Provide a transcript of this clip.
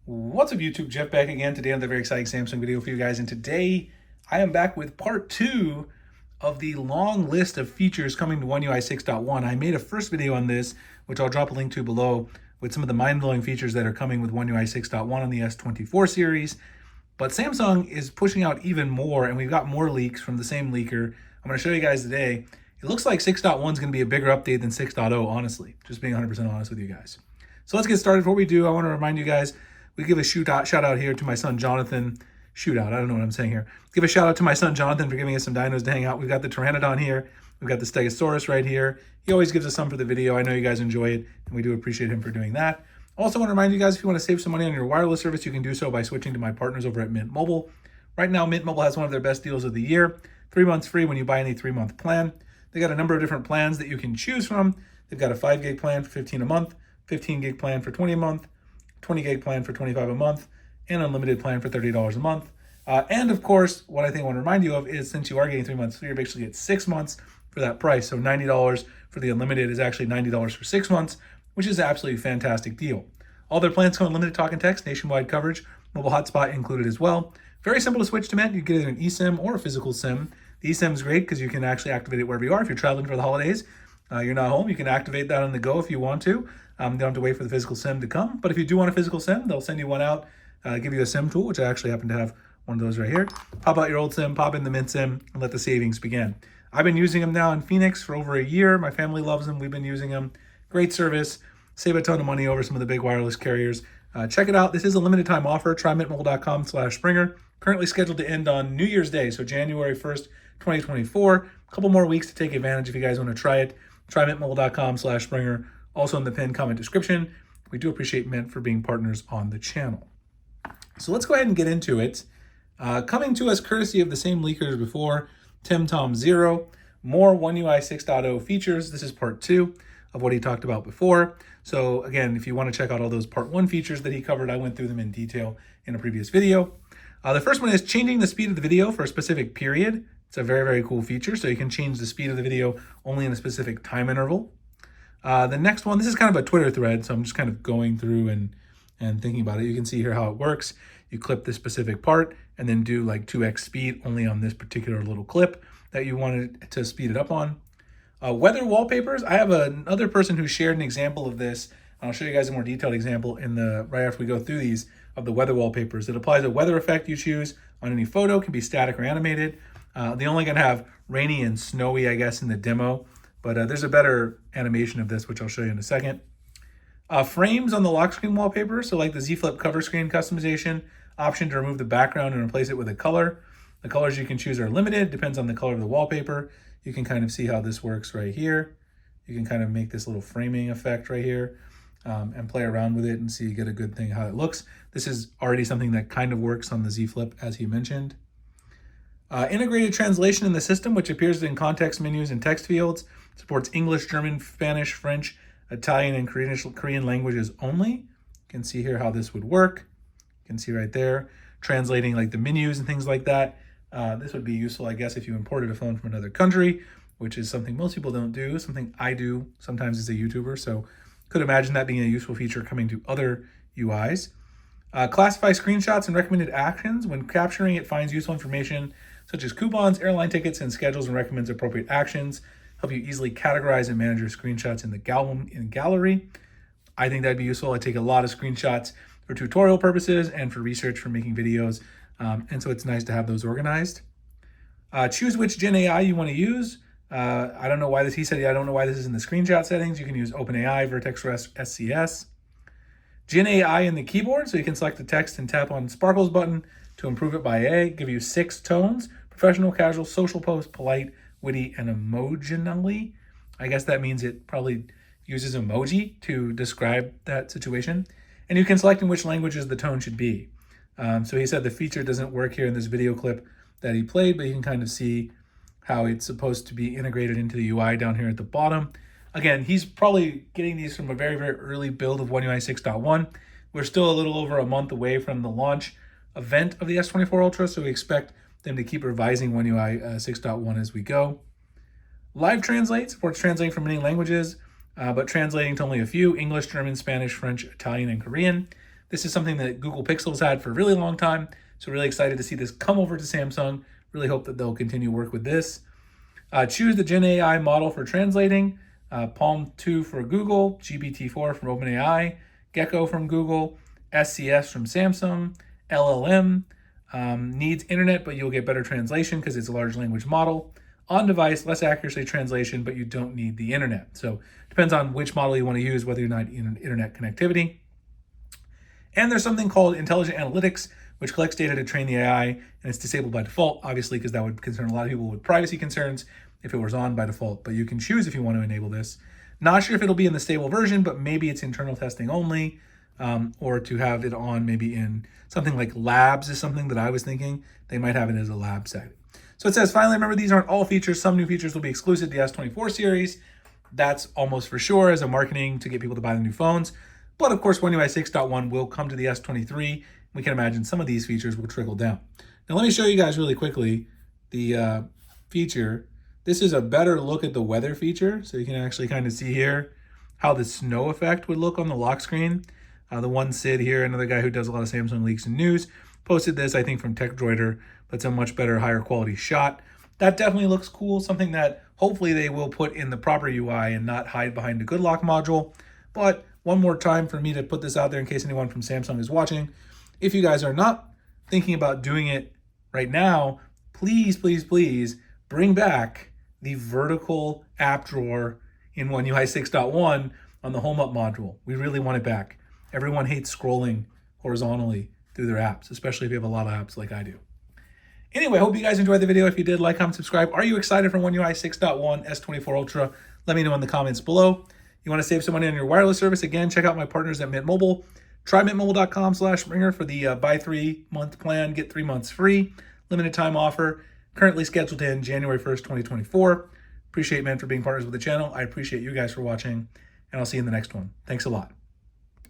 What's up YouTube, Jeff back again. Today on the very exciting Samsung video for you guys, and today I am back with part 2 of the long list of features coming to One UI 6.1. I made a first video on this, which I'll drop a link to below, with some of the mind-blowing features that are coming with One UI 6.1 on the S24 series. But Samsung is pushing out even more, and we've got more leaks from the same leaker. I'm going to show you guys today. It looks like 6.1 is going to be a bigger update than 6.0, honestly, just being 100% honest with you guys. So let's get started. Before we do, I want to remind you guys, we give a shout out here to my son Jonathan. I don't know what I'm saying here. Give a shout out to my son Jonathan for giving us some dinos to hang out. We've got the Pteranodon here. We've got the Stegosaurus right here. He always gives us some for the video. I know you guys enjoy it, and we do appreciate him for doing that. Also want to remind you guys, if you want to save some money on your wireless service, you can do so by switching to my partners over at Mint Mobile. Right now, Mint Mobile has one of their best deals of the year. 3 months free when you buy any 3-month plan. They got a number of different plans that you can choose from. They've got a 5 gig plan for $15 a month, 15 gig plan for $20 a month, 20 gig plan for $25 a month, and unlimited plan for $30 a month. And of course, what I want to remind you of is, since you are getting 3 months free, you basically get 6 months for that price. So $90 for the unlimited is actually $90 for 6 months, which is an absolutely fantastic deal. All their plans come with limited talk and text, nationwide coverage, mobile hotspot included as well. Very simple to switch to Mint. You get either an eSIM or a physical SIM. The eSIM is great because you can actually activate it wherever you are. If you're traveling for the holidays, you're not home, you can activate that on the go if you want to. You don't have to wait for the physical SIM to come. But if you do want a physical SIM, they'll send you one out, give you a SIM tool, which I actually happen to have one of those right here. Pop out your old SIM, pop in the Mint SIM, and let the savings begin. I've been using them now in Phoenix for over a year. My family loves them. We've been using them. Great service. Save a ton of money over some of the big wireless carriers. Check it out. This is a limited time offer. Try mintmobile.com/Springer. Currently scheduled to end on New Year's Day, so January 1st, 2024. A couple more weeks to take advantage if you guys want to try it. Try mintmobile.com/Springer. Also in the pinned comment description. We do appreciate Mint for being partners on the channel. So let's go ahead and get into it. Coming to us courtesy of the same leakers before, TimTom0, more One UI 6.0 features. This is part 2 of what he talked about before. So again, if you want to check out all those part 1 features that he covered, I went through them in detail in a previous video. The first one is changing the speed of the video for a specific period. It's a very, very cool feature. So you can change the speed of the video only in a specific time interval. The next one, this is kind of a Twitter thread, so I'm just kind of going through and thinking about it. You can see here how it works. You clip this specific part and then do like 2x speed only on this particular little clip that you wanted to speed it up on. Weather wallpapers, I have another person who shared an example of this. I'll show you guys a more detailed example right after we go through these, of the weather wallpapers. It applies a weather effect you choose on any photo, can be static or animated. They're only going to have rainy and snowy, I guess, in the demo, but there's a better animation of this, which I'll show you in a second. Frames on the lock screen wallpaper, so like the Z Flip cover screen customization, option to remove the background and replace it with a color. The colors you can choose are limited, depends on the color of the wallpaper. You can kind of see how this works right here. You can kind of make this little framing effect right here and play around with it and see, get a good thing how it looks. This is already something that kind of works on the Z Flip, as he mentioned. Integrated translation in the system, which appears in context menus and text fields. Supports English, German, Spanish, French, Italian, and Korean languages only. You can see here how this would work. You can see right there, translating like the menus and things like that. This would be useful, I guess, if you imported a phone from another country, which is something most people don't do, something I do sometimes as a YouTuber. So could imagine that being a useful feature coming to other UIs. Classify screenshots and recommended actions. When capturing, it finds useful information such as coupons, airline tickets, and schedules, and recommends appropriate actions. Help you easily categorize and manage your screenshots in the gallery. I think that'd be useful. I take a lot of screenshots for tutorial purposes and for research for making videos. And so it's nice to have those organized. Choose which Gen AI you want to use. I don't know why he said, I don't know why this is in the screenshot settings. You can use OpenAI, Vertex REST, SCS. Gen AI in the keyboard, so you can select the text and tap on Sparkles button to improve it by AI. Give you 6 tones: professional, casual, social post, polite, witty, and emotionally. I guess that means it probably uses emoji to describe that situation. And you can select in which languages the tone should be. So he said the feature doesn't work here in this video clip that he played, but you can kind of see how it's supposed to be integrated into the UI down here at the bottom. Again, he's probably getting these from a very, very early build of One UI 6.1. We're still a little over a month away from the launch event of the S24 Ultra, so we expect them to keep revising One UI 6.1 as we go. Live Translate supports translating from many languages, but translating to only a few: English, German, Spanish, French, Italian, and Korean. This is something that Google Pixel's had for a really long time. So really excited to see this come over to Samsung. Really hope that they'll continue work with this. Choose the Gen AI model for translating. Palm 2 for Google, GPT-4 from OpenAI, Gecko from Google, SCS from Samsung, LLM. Needs internet, but you'll get better translation because it's a large language model. On device, less accuracy translation, but you don't need the internet. So depends on which model you want to use, whether you're not in internet connectivity. And there's something called Intelligent Analytics, which collects data to train the AI, and it's disabled by default, obviously, because that would concern a lot of people with privacy concerns if it was on by default. But you can choose if you want to enable this. Not sure if it'll be in the stable version, but maybe it's internal testing only, or to have it on maybe in something like labs is something that I was thinking. They might have it as a lab setting. So it says, finally, remember, these aren't all features. Some new features will be exclusive to the S24 series. That's almost for sure as a marketing to get people to buy the new phones. But of course, One UI 6.1 will come to the S23. We can imagine some of these features will trickle down. Now, let me show you guys really quickly the feature. This is a better look at the weather feature. So you can actually kind of see here how the snow effect would look on the lock screen. The one Sid here, another guy who does a lot of Samsung leaks and news, posted this, I think, from TechDroider, but it's a much better, higher quality shot. That definitely looks cool, something that hopefully they will put in the proper UI and not hide behind the Good Lock module. But one more time for me to put this out there in case anyone from Samsung is watching. If you guys are not thinking about doing it right now, please, please, please bring back the vertical app drawer in One UI 6.1 on the Home Up module. We really want it back. Everyone hates scrolling horizontally through their apps, especially if you have a lot of apps like I do. Anyway, I hope you guys enjoyed the video. If you did, like, comment, subscribe. Are you excited for One UI 6.1 S24 Ultra? Let me know in the comments below. You want to save some money on your wireless service? Again, check out my partners at Mint Mobile. Try mintmobile.com/Springer for the buy 3-month plan, get 3 months free. Limited time offer. Currently scheduled to end January 1st, 2024. Appreciate Mint for being partners with the channel. I appreciate you guys for watching, and I'll see you in the next one. Thanks a lot.